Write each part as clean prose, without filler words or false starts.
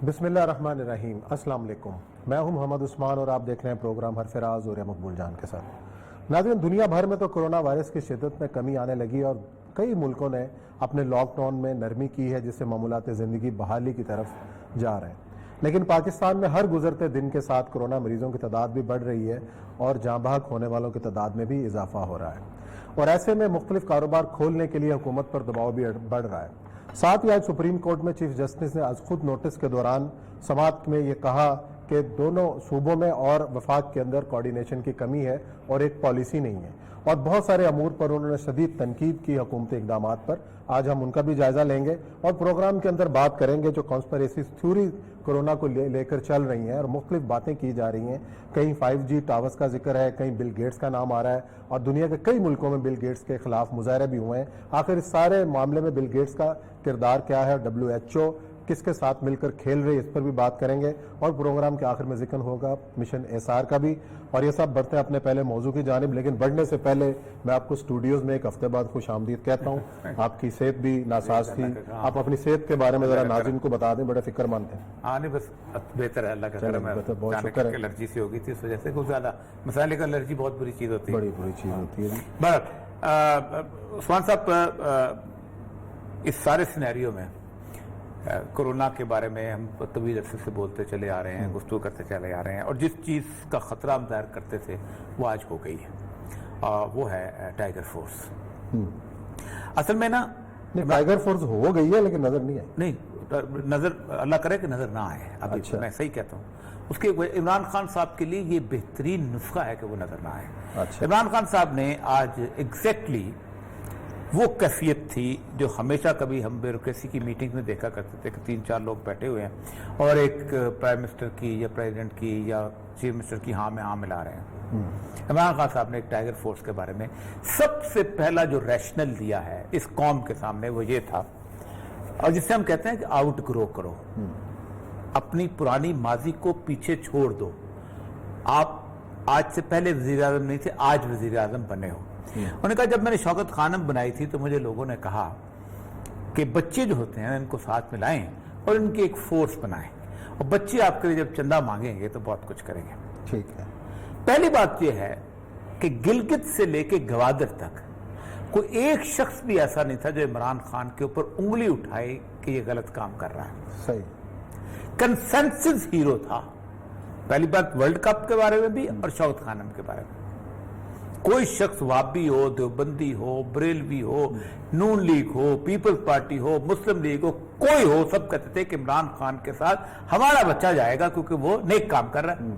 بسم اللہ الرحمن الرحیم. السلام علیکم. میں ہوں محمد عثمان اور آپ دیکھ رہے ہیں پروگرام ہر فراز اور مقبول جان کے ساتھ. ناظرین، دنیا بھر میں تو کرونا وائرس کی شدت میں کمی آنے لگی اور کئی ملکوں نے اپنے لاک ڈاؤن میں نرمی کی ہے، جس سے معمولات زندگی بحالی کی طرف جا رہے ہیں. لیکن پاکستان میں ہر گزرتے دن کے ساتھ کرونا مریضوں کی تعداد بھی بڑھ رہی ہے اور جاں بحق ہونے والوں کی تعداد میں بھی اضافہ ہو رہا ہے. اور ایسے میں مختلف کاروبار کھولنے کے لیے حکومت پر دباؤ بھی بڑھ رہا ہے. ساتھ ہی آج سپریم کورٹ میں چیف جسٹس نے از خود نوٹس کے دوران سماعت میں یہ کہا کہ دونوں صوبوں میں اور وفاق کے اندر کوارڈینیشن کی کمی ہے اور ایک پالیسی نہیں ہے، اور بہت سارے امور پر انہوں نے شدید تنقید کی حکومتی اقدامات پر. آج ہم ان کا بھی جائزہ لیں گے اور پروگرام کے اندر بات کریں گے جو کانسپریسی تھیوری کرونا کو لے کر چل رہی ہیں اور مختلف باتیں کی جا رہی ہیں. کہیں 5G ٹاورز کا ذکر ہے، کہیں بل گیٹس کا نام آ رہا ہے اور دنیا کے کئی ملکوں میں بل گیٹس کے خلاف مظاہرے بھی ہوئے ہیں. آخر اس سارے معاملے میں بل گیٹس کا کردار کیا ہے، WHO کس کے ساتھ مل کر کھیل رہی ہے، اس پر بھی بات کریں گے. اور پروگرام کے آخر میں ذکر ہوگا مشن ایسار کا بھی. اور یہ سب بڑھتے ہیں اپنے پہلے موضوع کی جانب، لیکن بڑھنے سے پہلے میں آپ کو اسٹوڈیوز میں ایک ہفتے بعد خوش آمدید کہتا ہوں. آپ کی صحت بھی ناساز تھی، آپ اپنی صحت کے بارے میں ذرا ناظرین کو بتا دیں، بڑے فکر مند ہیں. نہیں بس بہتر ہے، اللہ کا کرم ہے. بہت شکر ہے. الرجی سے ہوگی تھی، اس وجہ سے کچھ زیادہ مسائل کا الرجی بہت بری چیز ہوتی ہے، بڑی بری چیز ہوتی ہے. عثمان صاحب، اس سارے سینیریو میں کرونا کے بارے میں ہم طویل عرصے سے بولتے چلے آ رہے ہیں، گفتگو کرتے چلے آ رہے ہیں، اور جس چیز کا خطرہ ہم ظاہر کرتے تھے وہ آج ہو گئی ہے، وہ ہے ٹائیگر فورس. اصل میں نا ٹائیگر فورس ہو گئی ہے لیکن نظر نہیں آئی. نہیں، نظر اللہ کرے کہ نظر نہ آئے. ابھی میں صحیح کہتا ہوں، اس کے عمران خان صاحب کے لیے یہ بہترین نسخہ ہے کہ وہ نظر نہ آئے. عمران خان صاحب نے آج ایگزیکٹلی وہ کیفیت تھی جو ہمیشہ کبھی ہم بیوروکریسی کی میٹنگ میں دیکھا کرتے تھے کہ 3-4 لوگ بیٹھے ہوئے ہیں اور ایک پرائم منسٹر کی یا پریزیڈنٹ کی یا چیف منسٹر کی ہاں میں ہاں ملا رہے ہیں. عمران خان صاحب نے ایک ٹائیگر فورس کے بارے میں سب سے پہلا جو ریشنل دیا ہے اس قوم کے سامنے وہ یہ تھا، اور جس سے ہم کہتے ہیں کہ آؤٹ گرو کرو، اپنی پرانی ماضی کو پیچھے چھوڑ دو. آپ آج سے پہلے وزیر اعظم نہیں تھے، آج وزیر اعظم بنے ہو. انہوں نے کہا جب میں نے شوکت خانم بنائی تھی تو مجھے لوگوں نے کہا کہ بچے جو ہوتے ہیں ان کو ساتھ ملائیں اور ان کی ایک فورس بنائیں، اور بچے آپ کے لیے جب چندہ مانگیں گے تو بہت کچھ کریں گے. ٹھیک ہے. پہلی بات یہ ہے کہ گلگت سے لے کے گوادر تک کوئی ایک شخص بھی ایسا نہیں تھا جو عمران خان کے اوپر انگلی اٹھائے کہ یہ غلط کام کر رہا ہے. صحیح. کنسنسس ہیرو تھا. پہلی بات ورلڈ کپ کے بارے میں بھی اور شوکت خانم کے بارے میں. کوئی شخص وابی ہو، دیوبندی ہو، بریلوی ہو، نون لیگ ہو، پیپلز پارٹی ہو، مسلم لیگ ہو، کوئی ہو، سب کہتے تھے کہ عمران خان کے ساتھ ہمارا بچہ جائے گا کیونکہ وہ نیک کام کر رہا ہے.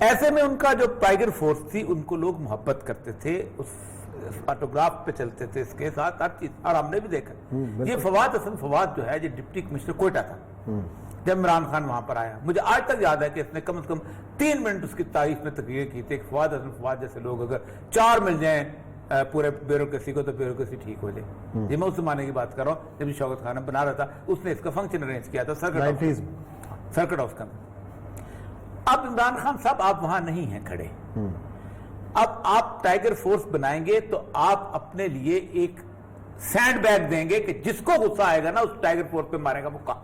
ایسے میں ان کا جو ٹائیگر فورس تھی ان کو لوگ محبت کرتے تھے، اس فوٹوگراف پہ چلتے تھے اس کے ساتھ ہر چیز. اور ہم نے بھی دیکھا یہ فواد حسن فواد جو ہے یہ ڈپٹی کمشنر کوئٹہ تھا جب عمران خان وہاں پر آیا. مجھے آج تک یاد ہے کہ اس نے کم از کم 3 منٹ اس کی تعریف میں تقریر کی تھی. فواد حسن فواد جیسے لوگ اگر 4 مل جائیں پورے بیوروکریسی کو تو بیوروکریسی ٹھیک ہو جائے. یہ میں اس زمانے کی بات کر رہا ہوں جب شوکت خانم بنا رہا تھا، اس نے اس کا فنکشن ارینج کیا تھا سرکٹ ہاؤس کا. اب عمران خان صاحب آپ وہاں نہیں ہیں کھڑے. اب آپ ٹائیگر فورس بنائیں گے تو آپ اپنے لیے ایک سینڈ بیگ دیں گے کہ جس کو غصہ آئے گا نا اس ٹائیگر فورس پہ مارے گا مکہ.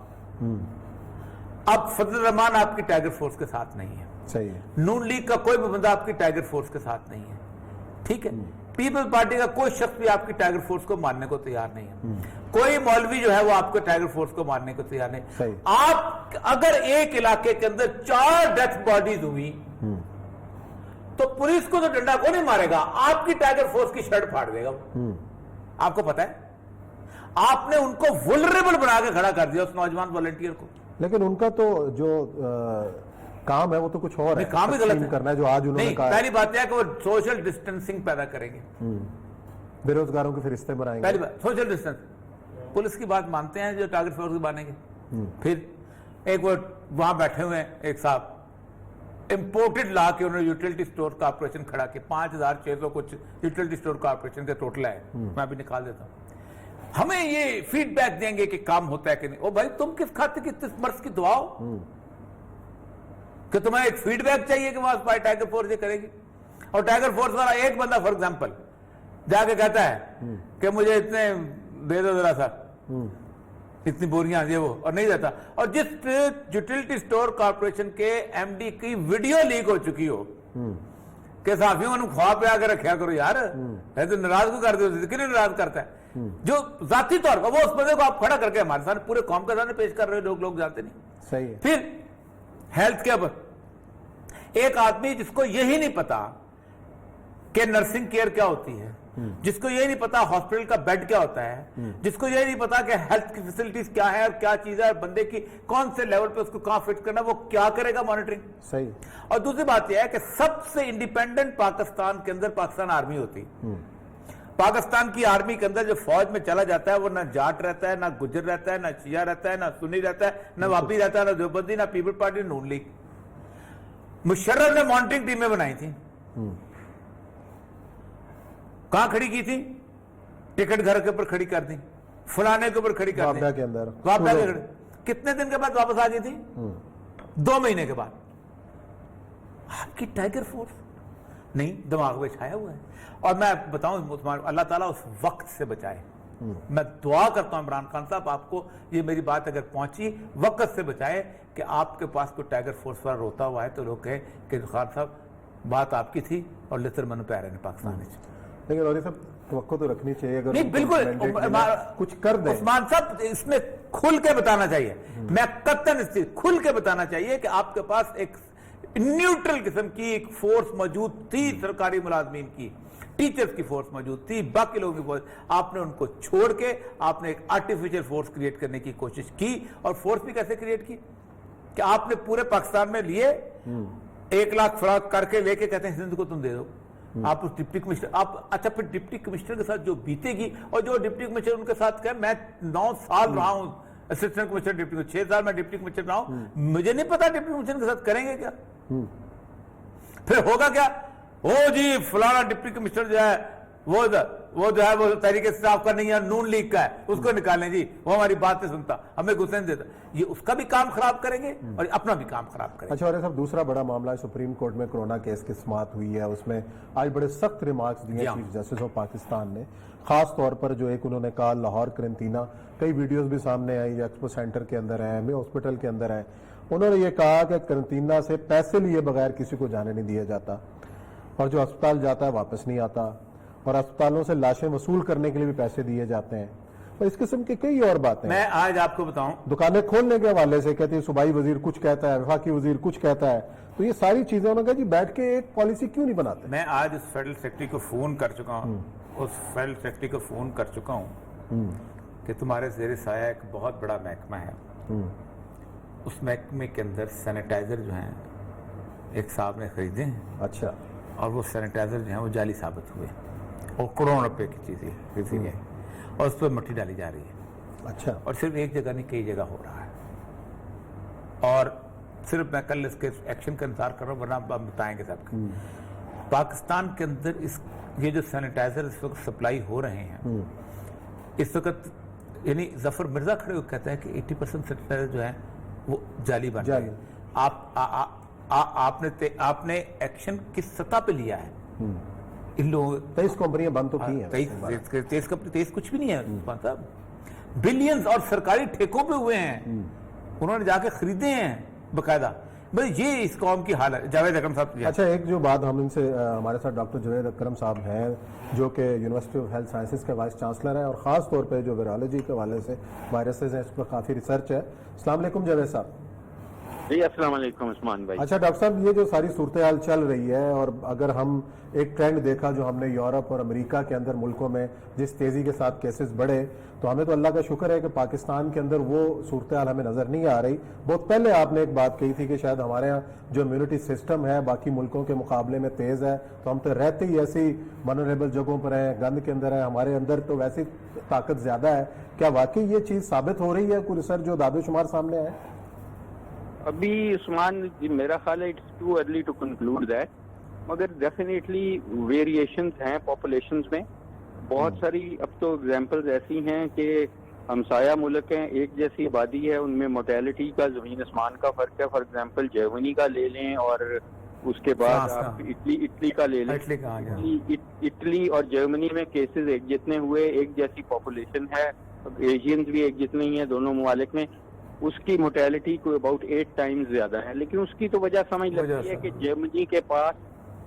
اب فضل الرحمان آپ کی ٹائیگر فورس کے ساتھ نہیں ہے. صحیح ہے. نون لیگ کا کوئی بھی بندہ آپ کی ٹائیگر فورس کے ساتھ نہیں ہے. ٹھیک ہے. پیپلز پارٹی کا کوئی شخص بھی آپ کی ٹائیگر فورس کو ماننے کو تیار نہیں ہے. کوئی مولوی جو ہے وہ آپ کو ٹائیگر فورس کو ماننے کو تیار نہیں. آپ اگر ایک علاقے کے اندر 4 ڈیتھ باڈیز ہوئی تو پولیس کو تو ڈنڈا کو نہیں مارے گا، آپ کی ٹائیگر فورس کی شرٹ پھاڑ دے گا. آپ کو پتا ہے آپ نے ان کو وولنریبل بنا کے کھڑا کر دیا اس نوجوان والنٹیئر کو. لیکن ان کا تو جو کام ہے وہ تو کچھ اور ہے، کام ہی غلط کرنا ہے جو آج انہوں نے کہا. پہلی بات یہ ہے کہ وہ سوشل ڈسٹینسنگ پیدا کریں گے، بے روزگاروں کے فرشتے بنائیں گے. پہلی بات سوشل ڈسٹینس. پولیس کی بات مانتے ہیں جو ٹارگٹ فورس بنائیں گے. پھر ایک وہ وہاں بیٹھے ہوئے ہیں ایک صاحب امپورٹڈ لا کے انہوں نے یوٹیلٹی سٹور کارپوریشن کھڑا کے 5600 کچھ یوٹیلٹی سٹور کارپوریشن کے ٹوٹل ہے. میں ابھی نکال دیتا ہوں. ہمیں یہ فیڈ بیک دیں گے کہ کام ہوتا ہے کہ نہیں. او بھائی تم کس کھاتے کی کس مرض کی دعا ہو کہ تمہیں ایک فیڈ بیک چاہیے کہ وہاں ٹائیگر فورس یہ کرے گی. اور ٹائیگر فورس والا ایک بندہ فار ایگزامپل جا کے کہتا ہے کہ مجھے اتنے دے دو ذرا سا इतनी बोरियां ये वो, और नहीं रहता। और जिस यूटिलिटी स्टोर कॉर्पोरेशन के एमडी की वीडियो लीक हो चुकी हो कि साथियों ने ख्वाब पे आकर रखा करो यार, है तो नाराज को कर दो, क्यों नाराज करता है जो जाती तौर पर वो उस बंदे को आप खड़ा करके हमारे सामने पूरे कौम के सामने पेश कर रहे हो, लोग जानते नहीं। सही है। फिर हेल्थ केयर पर एक आदमी जिसको यही नहीं पता कि नर्सिंग केयर क्या होती है, जिसको यही नहीं पता हॉस्पिटल का बेड क्या होता है, जिसको यही नहीं पता कि हेल्थ की फैसिलिटीज क्या है और क्या चीज है, बंदे की कौन से लेवल पे उसको कहां फिट करना, वो क्या करेगा मॉनिटरिंग। सही। और दूसरी बात यह है कि सबसे इंडिपेंडेंट पाकिस्तान के अंदर पाकिस्तान आर्मी होती। पाकिस्तान की आर्मी के अंदर जो फौज में चला जाता है वो ना जाट रहता है, ना गुजर रहता है, ना शिया रहता है, ना सुन्नी रहता है, ना वापी रहता है, ना देवबंदी, ना पीपल पार्टी, नून लीग। मुशर्रफ ने मॉनिटरिंग टीमें बनाई थी, कहां खड़ी की थी? टिकट घर के ऊपर खड़ी कर दी, फलाने के ऊपर खड़ी कर दी, के अंदर वापस के खड़ी। कितने दिन के बाद वापस आ गई थी? 2 महीने के बाद। आपकी टाइगर फोर्स नहीं, दिमाग में छाया हुआ है। और मैं बताऊं, अल्लाह ताला उस वक्त से बचाए। मैं दुआ करता हूं इमरान खान साहब, आपको ये मेरी बात अगर पहुंची, वक्त से बचाए कि आपके पास कोई टाइगर फोर्स वाला रोता हुआ है तो लोग कहे कि खान साहब बात आपकी थी और लितर मनु प्यारे ने पाकिस्तान में। लेकिन और ये सब तवक्को तो रखनी चाहिए, अगर नहीं बिल्कुल कुछ कर दे। उस्मान साहब इसमें खुल के बताना चाहिए, मैं कतन खुल के बताना चाहिए कि आपके पास एक न्यूट्रल किस्म की एक फोर्स मौजूद थी, सरकारी मुलाजमीन की, टीचर्स की फोर्स मौजूद थी, बाकी लोगों की फोर्स, आपने उनको छोड़ के आपने एक आर्टिफिशियल फोर्स क्रिएट करने की कोशिश की। और फोर्स भी कैसे क्रिएट की कि आपने पूरे पाकिस्तान में लिए 1 लाख फराग करके लेके कहते हैं सिंध को तुम दे दो, आप उस डिप्टी कमिश्नर आप। अच्छा, फिर डिप्टी कमिश्नर के साथ जो बीतेगी, और जो डिप्टी कमिश्नर उनके साथ कहे मैं 9 साल रहा हूं असिस्टेंट कमिश्नर डिप्टी, 6 साल मैं डिप्टी कमिश्नर रहा हूं, मुझे नहीं पता डिप्टी कमिश्नर के साथ करेंगे क्या। फिर होगा क्या? ओ जी फलाना डिप्टी कमिश्नर जो है वो जो है वो तरीके से आपका नहीं है, नून लीग का है, उसको निकालें जी, वो हमारी बात नहीं सुनता, हमें गुस्से नहीं देता। ये उसका भी काम खराब करेंगे और अपना भी काम खराब करेंगे। अच्छा, और सब दूसरा बड़ा मामला है, सुप्रीम कोर्ट में कोरोना केस की समाअत हुई है, उसमें आज बड़े सख्त रिमार्क्स दिए चीफ जस्टिस ऑफ पाकिस्तान ने। खास तौर पर जो एक उन्होंने कहा लाहौर करंटीना, कई वीडियोस भी सामने आई, एक्सपो सेंटर के अंदर है, हॉस्पिटल के अंदर है, उन्होंने ये कहा कि करंटीना से पैसे लिए बगैर किसी को जाने नहीं दिया जाता, और जो अस्पताल जाता है वापस नहीं आता, और अस्पतालों से लाशें वसूल करने के लिए भी पैसे दिए जाते हैं, और इस किस्म की कई और बातें। मैं आज आपको बताऊं, दुकानें खोलने के हवाले से कहते हैं सूबाई वजीर कुछ कहता है, वफाकी वजीर कुछ कहता है, तो ये सारी चीजें उन्होंने कहा जी बैठ के एक पॉलिसी क्यों नहीं बनाते। मैं आज उस फेडरल सेक्रेटरी को फोन कर चुका हूं, उस फेडरल सेक्रेटरी को फोन कर चुका हूं कि तुम्हारे ज़ेरे साया एक बहुत बड़ा महकमा है, उस महकमे के अंदर सैनिटाइजर जो हैं एक साहब ने खरीदे हैं। अच्छा। और वो सैनिटाइजर जो है वो जाली साबित हुए और करोड़ों रुपए की चीजें खरीदी गई और उस पर मट्टी डाली जा रही है। अच्छा। और सिर्फ एक जगह नहीं, कई जगह हो रहा है। और सिर्फ मैं कल इसके एक्शन का इंतजार कर रहा हूँ, वरना आप बताएंगे सबको। पाकिस्तान के अंदर ये जो सैनिटाइजर इस वक्त सप्लाई हो रहे हैं, इस वक्त यानी जफर मिर्जा खड़े होकर कहता है कि 80% सैनिटाइजर जो है वो जाली बन रहे हैं। आपने एक्शन किस सतह पे लिया है? इन लोगों 23 कंपनियां बंद तो की हैं। 23 कुछ भी नहीं है मतलब, बिलियंस और सरकारी ठेकों पे हुए हैं, उन्होंने जाके खरीदे हैं बकायदा। भाई ये इस कौम की हालत। जावेद अकरम साहब। अच्छा, एक जो बात हम इनसे, हमारे साथ डॉक्टर जावेद अकरम साहब हैं जो कि यूनिवर्सिटी ऑफ हेल्थ साइंसेज के वाइस चांसलर हैं और ख़ास तौर पे जो वायरोलॉजी के हवाले से वायरसेस हैं इस पर काफ़ी रिसर्च है। अस्सलाम वालेकुम जावेद साहब। जी अस्सलाम वालेकुम उस्मान भाई। अच्छा डॉक्टर साहब, ये जो सारी सूरत हाल चल रही है और अगर हम एक ट्रेंड देखा जो हमने यूरोप और अमेरिका के अंदर मुल्कों में जिस तेज़ी के साथ केसेस बढ़े, तो हमें तो अल्लाह का शुक्र है कि पाकिस्तान के अंदर वो सूरत हाल हमें नज़र नहीं आ रही। बहुत पहले आपने एक बात कही थी कि शायद हमारे यहाँ जो इम्यूनिटी सिस्टम है बाकी मुल्कों के मुकाबले में तेज़ है, तो हम तो रहते ही ऐसी वनरेबल जगहों पर हैं, गंद के अंदर है, हमारे अंदर तो वैसी ताकत ज़्यादा है। क्या वाकई ये चीज़ साबित हो रही है? कोई रिसर्च जो दादोशुमार सामने आए? अभी उस्मान जी मेरा ख्याल है it's too early to conclude that, मगर डेफिनेटली वेरिएशंस हैं पॉपुलेशंस में बहुत सारी। अब तो एग्जांपल्स ऐसी हैं कि हमसाया मुल्क हैं, एक जैसी आबादी है, उनमें मोर्टेलिटी का ज़मीन आसमान का फर्क है। फॉर एग्जांपल जर्मनी का ले लें और उसके बाद आप इटली का ले लें। इटली और जर्मनी में केसेस एक जितने हुए, एक जैसी पॉपुलेशन है, एशियंस भी एक जितने ही हैं दोनों ममालिक में, उसकी मोर्टेलिटी को अबाउट 8 टाइम्स ज्यादा है। लेकिन उसकी तो वजह समझ लगती है कि जर्मनी के पास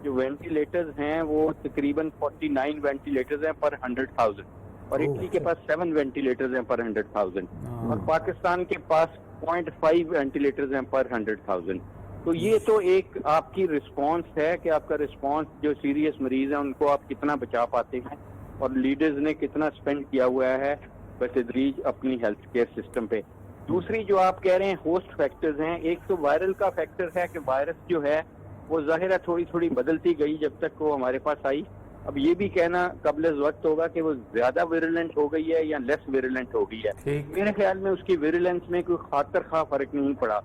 जो वेंटिलेटर्स हैं वो तकरीबन 49 वेंटिलेटर्स हैं पर 100,000 और इटली के पास 7 वेंटिलेटर्स हैं पर 100,000 और पाकिस्तान के पास 0.5 वेंटिलेटर्स हैं पर 100,000। तो ये तो एक आपकी रिस्पांस है कि आपका रिस्पांस जो सीरियस मरीज हैं उनको आप कितना बचा पाते हैं और लीडर्स ने कितना स्पेंड किया हुआ है बतदरीज अपनी हेल्थ केयर सिस्टम पे। दूसरी जो आप कह रहे हैं होस्ट फैक्टर्स हैं, एक तो वायरल का फैक्टर है कि वायरस जो है वो जाहिर है थोड़ी थोड़ी बदलती गई जब तक वो हमारे पास आई। अब ये भी कहना कबल वक्त होगा कि वो ज्यादा विरुलेंट हो गई है या लेस विरुलेंट हो गई है। मेरे ख्याल में उसकी विरुलेंस में कोई खातर खा फर्क नहीं पड़ा।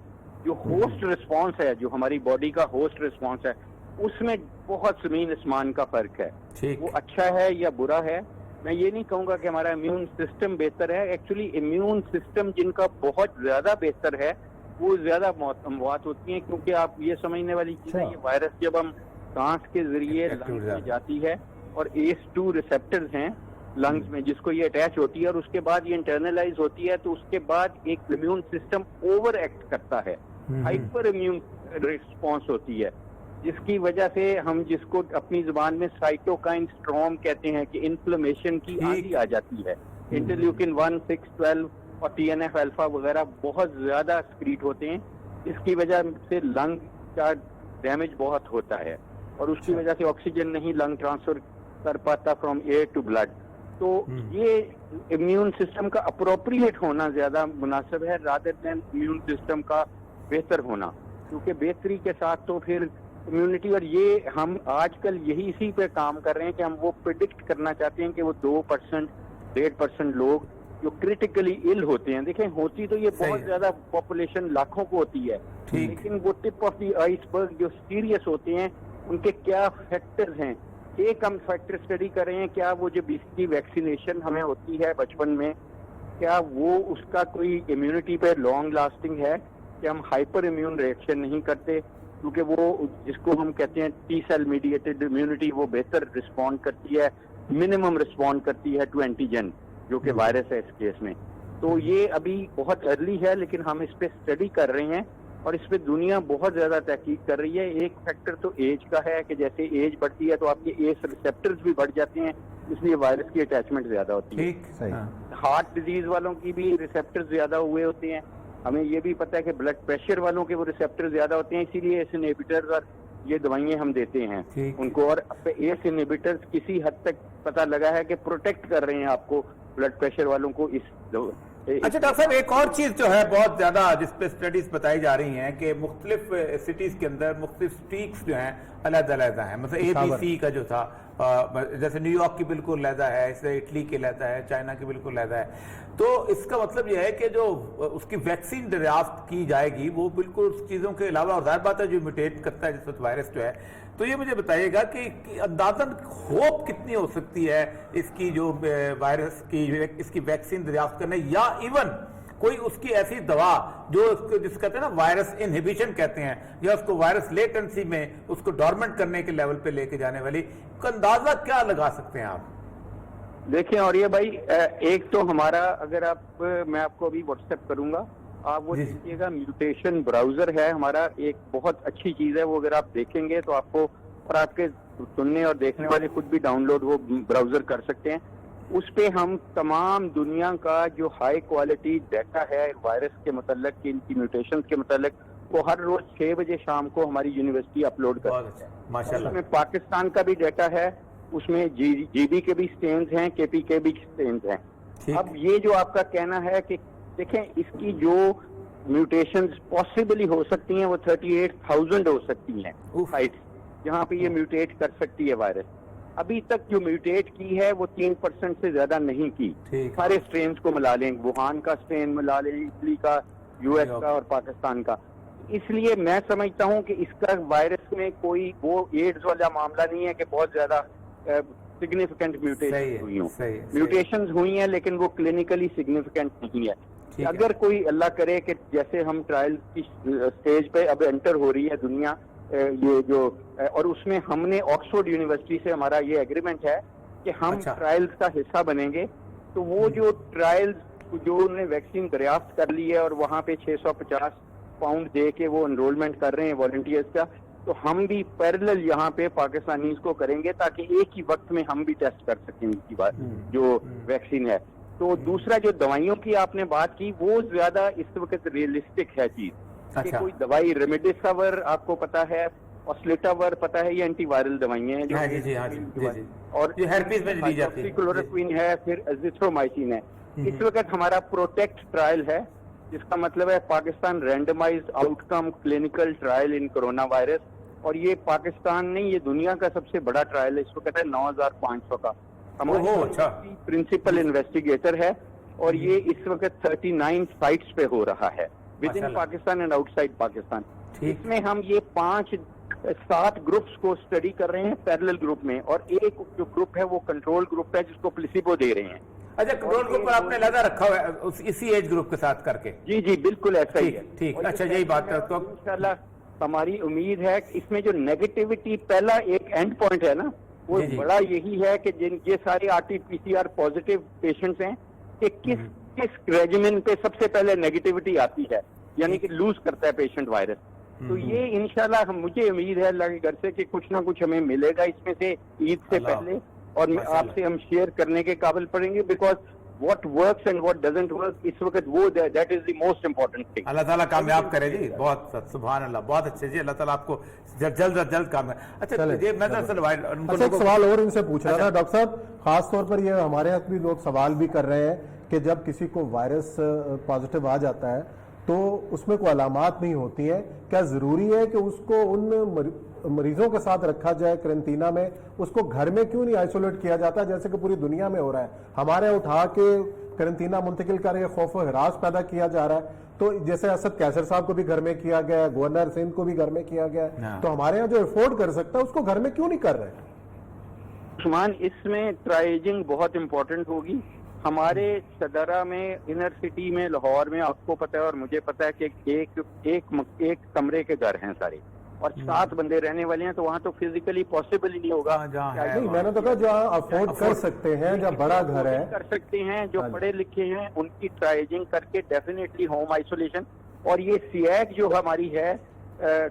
जो होस्ट रिस्पांस है, जो हमारी बॉडी का होस्ट रिस्पांस है, उसमें बहुत जमीन आसमान का फर्क है। वो अच्छा है या बुरा है, मैं ये नहीं कहूंगा कि हमारा इम्यून सिस्टम बेहतर है। एक्चुअली इम्यून सिस्टम जिनका बहुत ज्यादा बेहतर है वो ज्यादा मौत होती हैं, क्योंकि आप ये समझने वाली चीज है, ये वायरस जब हम सांस के जरिए लंग्स में जाती है और ACE2 रिसेप्टर्स हैं लंग्स में जिसको ये अटैच होती है और उसके बाद ये इंटरनलाइज होती है, तो उसके बाद एक इम्यून सिस्टम ओवर एक्ट करता है, हाइपर इम्यून रिस्पॉन्स होती है, जिसकी वजह से हम जिसको अपनी जुबान में साइटोकाइन स्ट्रॉम कहते हैं कि इन्फ्लेमेशन की आंधी आ जाती है। इंटरल्यूकिन 1, 6, 12 और TNF अल्फा वगैरह बहुत ज्यादा एक्सक्रीट होते हैं, इसकी वजह से लंग का डैमेज बहुत होता है और उसकी वजह से ऑक्सीजन नहीं लंग ट्रांसफर कर पाता फ्रॉम एयर टू ब्लड। तो ये इम्यून सिस्टम का अप्रोप्रिएट होना ज्यादा मुनासिब है रादर देन इम्यून सिस्टम का बेहतर होना, क्योंकि बेहतरी के साथ तो फिर इम्यूनिटी, और ये हम आजकल यही इसी पे काम कर रहे हैं कि हम वो प्रिडिक्ट करना चाहते हैं कि वो 2%, 1.5% लोग जो क्रिटिकली इल होते हैं, देखें होती तो ये बहुत ज्यादा पॉपुलेशन लाखों को होती है, लेकिन वो टिप ऑफ द आइसबर्ग जो सीरियस होते हैं उनके क्या फैक्टर्स हैं। एक हम फैक्टर स्टडी कर रहे हैं, क्या वो जो BCG वैक्सीनेशन हमें होती है बचपन में, क्या वो उसका कोई इम्यूनिटी पे लॉन्ग लास्टिंग है कि हम हाइपर इम्यून रिएक्शन नहीं करते, क्योंकि वो जिसको हम कहते हैं T सेल मीडिएटेड इम्यूनिटी वो बेहतर रिस्पॉन्ड करती है, मिनिमम रिस्पॉन्ड करती है टू एंटीजन जो कि वायरस है इस केस में। तो ये अभी बहुत अर्ली है, लेकिन हम इस पे स्टडी कर रहे हैं और इस पे दुनिया बहुत ज्यादा तहकीक कर रही है। एक फैक्टर तो एज का है कि जैसे एज बढ़ती है तो आपके ACE रिसेप्टर्स भी बढ़ जाते हैं, इसलिए वायरस की अटैचमेंट ज्यादा होती है। हार्ट डिजीज वालों की भी रिसेप्टर्स ज्यादा हुए होते हैं, हमें ये भी पता है कि ब्लड प्रेशर वालों के वो रिसेप्टर ज्यादा होते हैं, इसीलिए ACE इनहिबिटर्स और ये दवाइयां हम देते हैं उनको। और ACE इनहिबिटर्स किसी हद तक पता लगा है कि प्रोटेक्ट कर रहे हैं आपको ब्लड प्रेशर वालों को इस अच्छा डॉक्टर साहब, एक और चीज जो है बहुत ज्यादा जिस पे स्टडीज बताई जा रही हैं कि मुख्तलिफ सिटीज के अंदर मुख्तलिफ स्ट्रीक्स जो हैं अलग-अलग हैं, मतलब ABC का जो था जैसे न्यूयॉर्क की बिल्कुल अलहदा है, इससे इटली की अलहदा है, चाइना की बिल्कुल अलहदा है। तो इसका मतलब यह है कि जो उसकी वैक्सीन दरियाफ्त की जाएगी वो बिल्कुल उस चीजों के अलावा, और जाहिर बात है जो म्यूटेट करता है जिस वक्त वायरस जो है, तो ये मुझे बताइएगा कि अंदाजन होप कितनी हो सकती है इसकी जो वायरस की इसकी वैक्सीन दरियाफ्त करने, या इवन कोई उसकी ऐसी दवा जो जिस कहते हैं ना वायरस इनहिबिशन कहते हैं, या उसको वायरस लेटेंसी में उसको डॉर्मेंट करने के लेवल पे लेके जाने वाली, का अंदाजा क्या लगा सकते हैं आप? देखिए और ये भाई एक तो हमारा, अगर आप मैं आपको अभी व्हाट्सएप करूंगा, आप वो देखिएगा, म्यूटेशन ब्राउजर है हमारा, एक बहुत अच्छी चीज है वो, अगर आप देखेंगे तो आपको, और आपके सुनने और देखने वाले खुद भी डाउनलोड वो ब्राउजर कर सकते हैं। उस पे हम तमाम दुनिया का जो हाई क्वालिटी डाटा है वायरस के मतलब, इनकी म्यूटेशन के मतलब, वो हर रोज 6 बजे शाम को हमारी यूनिवर्सिटी अपलोड करती है। माशाल्लाह। उसमें पाकिस्तान का भी डाटा है, उसमें GB के भी स्टेन्स हैं, KP के भी स्टेन्स हैं। अब ये जो आपका कहना है कि देखें इसकी जो म्यूटेशंस पॉसिबली हो सकती हैं वो 38,000 हो सकती हैं साइट्स जहाँ पे ये म्यूटेट कर सकती है वायरस। अभी तक जो म्यूटेट की है वो 3% से ज्यादा नहीं की। सारे स्ट्रेन को मिला लें, वुहान का स्ट्रेन मिला लें, इटली का, US का और पाकिस्तान का। इसलिए मैं समझता हूँ कि इसका वायरस में कोई वो एड्स वाला मामला नहीं है कि बहुत ज्यादा सिग्निफिकेंट म्यूटेशन हुई हों। म्यूटेशंस हुई हैं लेकिन वो क्लिनिकली सिग्निफिकेंट नहीं है। अगर कोई अल्लाह करे कि जैसे हम ट्रायल की स्टेज पे अब एंटर हो रही है दुनिया, ये जो, और उसमें हमने ऑक्सफोर्ड यूनिवर्सिटी से हमारा ये एग्रीमेंट है कि हम ट्रायल्स का हिस्सा बनेंगे تو وہ جو ٹرائلز جو انہوں نے ویکسین دریافت کر لی ہے اور وہاں پہ 650 پاؤنڈ دے کے وہ انرولمنٹ کر رہے ہیں والنٹیئرز کا، تو ہم بھی پیرلل یہاں پہ پاکستانیز کو کریں گے تاکہ ایک ہی وقت میں ہم بھی ٹیسٹ کر سکیں ان کی بات جو ویکسین ہے. تو دوسرا جو دوائیوں کی آپ نے بات کی وہ زیادہ اس وقت ریئلسٹک ہے چیز کہ کوئی دوائی ریمیڈیسیور آپ کو پتا ہے، اوسلیٹاور پتا ہے، یہ اینٹی وائرل دوائیاں ہیں جو اور کلوروکوین ہے، پھر ایزیتھرومائسین ہے. اس وقت ہمارا پروٹیکٹ ٹرائل ہے جس کا مطلب ہے Pakistan randomized outcome clinical trial in corona virus, اور یہ پاکستان نہیں یہ دنیا کا سب سے بڑا ٹرائل ہے. اس وقت ہے 9500 کا. ہماری پرنسپل انویسٹیگیٹر ہے اور یہ اس وقت 39 سائٹس پہ ہو رہا ہے with in Pakistan and outside Pakistan. اس میں ہم یہ 7 گروپس کو اسٹڈی کر رہے ہیں پیرلل گروپ میں، اور ایک جو گروپ ہے وہ کنٹرول گروپ ہے جس کو پلیسیبو دے رہے ہیں. اچھا، کنٹرول گروپ پر آپ نے لگا رکھا ہوا ہے اسی ایج گروپ کے ساتھ کر کے؟ جی جی بالکل ایسا ہی ہے. ٹھیک، اچھا یہی بات ہے. تو انشاءاللہ ہماری امید ہے کہ اس میں جو نیگیٹیوٹی پہلا ایک اینڈ پوائنٹ ہے نا وہ بڑا یہی ہے کہ جن یہ سارے RT-PCR پازیٹیو پیشنٹس ہیں کہ کس ریجیمن پہ سب سے پہلے نیگیٹیوٹی آتی ہے، یعنی کہ لوز کرتا ہے پیشنٹ وائرس. تو یہ انشاءاللہ مجھے امید ہے اللہ کے گھر سے کہ کچھ نہ کچھ ہمیں ملے گا اس میں سے عید سے پہلے، اور آپ سے ہم شیئر کرنے کے قابل پڑیں گے، because what works and what doesn't work اس وقت وہ that is the most important thing. اللہ تعالیٰ کامیاب کرے جی. بہت سبحان اللہ، بہت اچھے جی. اللہ تعالیٰ آپ کو جلد کامیاب. اچھا ایک سوال اور ان سے پوچھ رہا تھا ڈاکٹر صاحب، خاص طور پر یہ ہمارے یہاں بھی لوگ سوال بھی کر رہے ہیں کہ جب کسی کو وائرس پازیٹیو آ جاتا ہے تو اس میں کوئی علامات نہیں ہوتی ہیں، کیا ضروری ہے کہ اس کو ان مریضوں کے ساتھ رکھا جائے کرنٹینا میں، اس کو گھر میں کیوں نہیں آئسولیٹ کیا جاتا جیسے کہ پوری دنیا میں ہو رہا ہے؟ ہمارے اٹھا کے کرنٹینا منتقل کر کے خوف و ہراس پیدا کیا جا رہا ہے. تو جیسے اسد کیسر صاحب کو بھی گھر میں کیا گیا ہے، گورنر سندھ کو بھی گھر میں کیا گیا ہے، تو ہمارے یہاں جو افورڈ کر سکتا ہے اس کو گھر میں کیوں نہیں کر رہے؟ عثمان، اس میں ٹرائیجنگ بہت امپورٹنٹ ہوگی. ہمارے صدرہ میں، انر سٹی میں، لاہور میں آپ کو پتا ہے اور مجھے پتا ہے کہ ایک کمرے کے گھر ہیں سارے اور 7 بندے رہنے والے ہیں، تو وہاں تو فزیکلی پاسبل ہی نہیں ہوگا. نہیں، میں نے تو کہا جو افورڈ کر سکتے ہیں، جب بڑا گھر ہے کر سکتے ہیں، جو پڑھے لکھے ہیں ان کی ٹرائیجنگ کر کے ڈیفینیٹلی ہوم آئسولیشن. اور یہ سیاگ جو ہماری ہے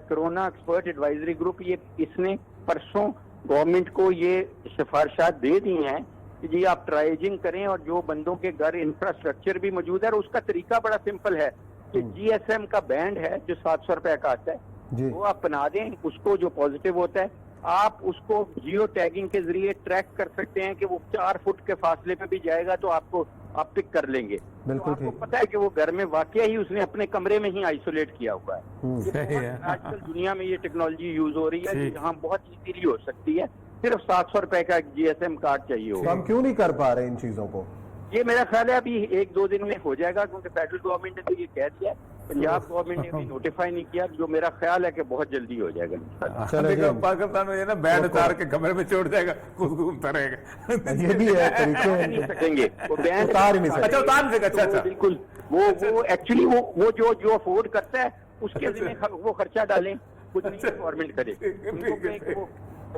کرونا ایکسپرٹ ایڈوائزری گروپ، یہ اس نے پرسوں گورنمنٹ کو یہ سفارشات دے دی ہیں کہ جی آپ ٹرائیجنگ کریں، اور جو بندوں کے گھر انفراسٹرکچر بھی موجود ہے. اور اس کا طریقہ بڑا سمپل ہے کہ GSM کا بینڈ ہے جو 700 روپے کا آتا ہے، وہ آپ بنا دیں. اس کو جو پازیٹیو ہوتا ہے آپ اس کو جیو ٹیگنگ کے ذریعے ٹریک کر سکتے ہیں کہ وہ 4 فٹ کے فاصلے پہ بھی جائے گا تو آپ پک کر لیں گے. بالکل آپ کو پتا ہے کہ وہ گھر میں واقعہ ہی اس نے اپنے کمرے میں ہی آئسولیٹ کیا ہوا ہے. آج کل دنیا میں یہ ٹیکنالوجی یوز ہو رہی ہے جہاں بہت ایزیلی ہو سکتی ہے. صرف 700 روپے کا GSM کارڈ چاہیے ہوگا. ہم کیوں نہیں کر پا رہے ان چیزوں کو؟ یہ میرا خیال ہے ابھی 1-2 دن میں ہو جائے گا، کیونکہ فیڈرل گورنمنٹ نے تو یہ کہہ دیا، پنجاب گورنمنٹ نے بھی نوٹیفائی نہیں کیا، جو میرا خیال ہے کہ بہت جلدی ہو جائے گا. پاکستان میں نا بینڈ اتار کے کمرے میں چھوڑ جائے گا، گھومتا رہے گا. یہ بھی ہے طریقے، نہیں سکیں گے وہ بینڈ اتار ہی نہیں سکیں. اچھا اتار نہیں سکتے. اچھا بالکل وہ ایکچولی وہ جو افورڈ کرتا ہے اس کے ذمہ وہ خرچہ ڈالیں، کچھ نہیں گورنمنٹ کرے.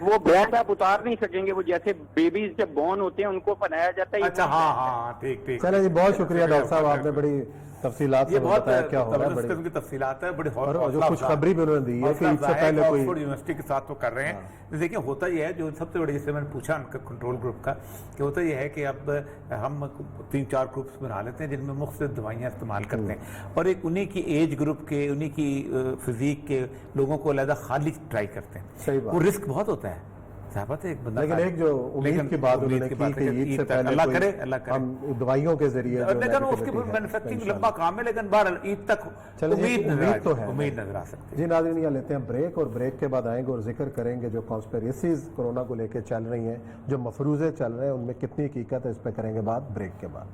وہ بینڈ آپ اتار نہیں سکیں گے، وہ جیسے بیبیز جب بورن ہوتے ہیں ان کو پہنایا جاتا ہے. اچھا ہاں ٹھیک. چلے جی، بہت شکریہ ڈاکٹر صاحب، آپ نے بڑی تفصیلات سے بتایا کیا ہو رہا ہے. بڑی کی تفصیلات ہے، بڑی جو خوشخبری بھی انہوں نے دی ہے کہ اس سے پہلے کوئی یونیورسٹی کے ساتھ وہ کر رہے ہیں. دیکھیں ہوتا یہ ہے جو سب سے بڑی، جس سے میں نے پوچھا ان کا کنٹرول گروپ کا، کہ ہوتا یہ ہے کہ اب ہم 3-4 گروپس بنا لیتے ہیں جن میں مختلف دوائیاں استعمال کرتے ہیں، اور ایک انہی کی ایج گروپ کے، انہی کی فزیک کے لوگوں کو علیحدہ خالی ٹرائی کرتے ہیں. صحیح بات. وہ رسک بہت ہوتا ہے. لیکن ایک جو امید کی بات انہوں نے کی کہ عید سے پہلے اللہ کرے ہم دوائیوں کے ذریعے لیکن اس کی مینوفیکچرنگ لمبا کام ہے، لیکن بہرحال عید تک امید تو ہے، امید نظر آ سکتی ہے. جی ناظرین، یہ لیتے ہیں بریک، اور بریک کے بعد آئیں گے اور ذکر کریں گے جو کانسپیریسیز کورونا کو لے کے چل رہی ہیں، جو مفروضے چل رہے ہیں ان میں کتنی حقیقت ہے، اس پہ کریں گے بات بریک کے بعد.